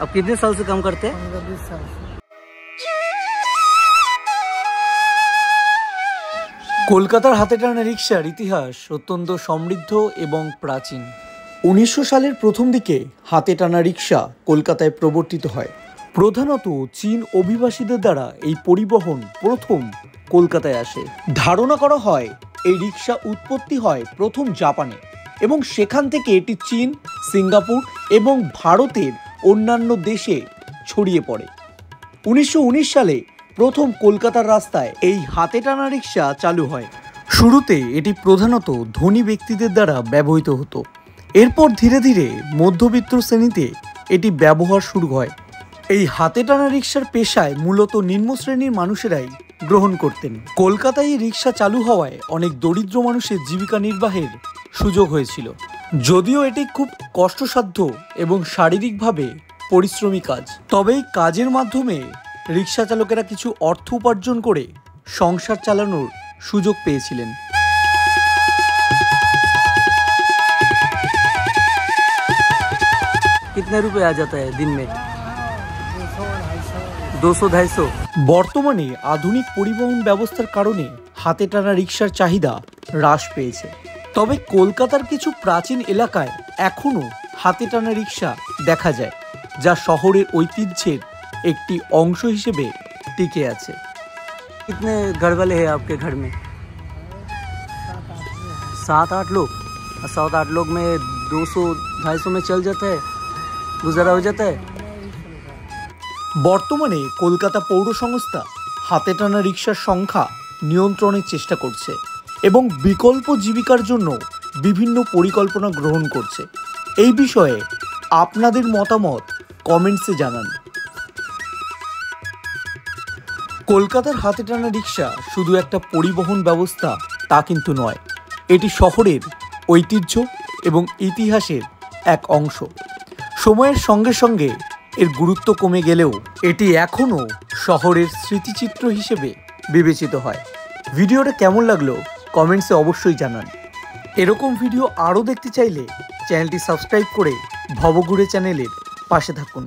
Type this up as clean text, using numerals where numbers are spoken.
अब कितने साल से काम करते हैं? 15-20 साल से। কলকাতার হাতে টানা রিক্সার ইতিহাস অত্যন্ত সমৃদ্ধ এবং প্রাচীন। 1900 সালের প্রথম দিকে হাতে টানা রিক্সা কলকাতায় প্রবর্তিত হয়। প্রধানত চীন অভিবাসীদের দ্বারা এই পরিবহন প্রথম কলকাতায় আসে। ধারণা করা হয় এই রিক্সা উৎপত্তি হয় প্রথম জাপানে এবং সেখান থেকে এটি চীন, সিঙ্গাপুর এবং ভারতের অন্যান্য দেশে ছড়িয়ে পড়ে। 1919 সালে প্রথম কলকাতার রাস্তায় এই হাতে টানা রিক্সা চালু হয়। শুরুতে এটি প্রধানত ধনী ব্যক্তিদের দ্বারা ব্যবহৃত হতো। এরপর ধীরে ধীরে মধ্যবিত্ত শ্রেণীতে এটি ব্যবহার শুরু হয়। এই হাতে টানা রিক্সার পেশায় মূলত নিম্ন শ্রেণীর মানুষেরাই গ্রহণ করতেন। কলকাতায় এই রিক্সা চালু হওয়ায় অনেক দরিদ্র মানুষের জীবিকা নির্বাহের সুযোগ হয়েছিল। যদিও এটি খুব কষ্টসাধ্য এবং শারীরিকভাবে পরিশ্রমী কাজ, তবে এই কাজের মাধ্যমে রিক্সা চালকেরা কিছু অর্থ উপার্জন করে সংসার চালানোর সুযোগ পেয়েছিলেন। कितने रुपए आ जाता है दिन में? 200-250। বর্তমানে আধুনিক পরিবহন ব্যবস্থার কারণে হাতে টানা রিক্সার চাহিদা হ্রাস পেয়েছে। তবে কলকাতার কিছু প্রাচীন এলাকায় এখনও হাতে টানা রিক্সা দেখা যায়, যা শহরের ঐতিহ্যের একটি অংশ হিসেবে টিকে আছে। कितने घर वाले हैं आपके घर में? 7-8 लोग। 7-8 लोग में 200-250 में चल जाता है, गुजारा हो जाता है। বর্তমানে কলকাতা পৌর সংস্থা হাতে টানা রিক্সার সংখ্যা নিয়ন্ত্রণের চেষ্টা করছে এবং বিকল্প জীবিকার জন্য বিভিন্ন পরিকল্পনা গ্রহণ করছে। এই বিষয়ে আপনাদের মতামত কমেন্টসে জানান। কলকাতার হাতে টানা রিক্সা শুধু একটা পরিবহন ব্যবস্থা তা কিন্তু নয়, এটি শহরের ঐতিহ্য এবং ইতিহাসের এক অংশ। সময়ের সঙ্গে সঙ্গে এর গুরুত্ব কমে গেলেও এটি এখনও শহরের স্মৃতিচিত্র হিসেবে বিবেচিত হয়। ভিডিওটা কেমন লাগলো কমেন্টসে অবশ্যই জানান। এরকম ভিডিও আরও দেখতে চাইলে চ্যানেলটি সাবস্ক্রাইব করে ভবঘুরে চ্যানেলের পাশে থাকুন।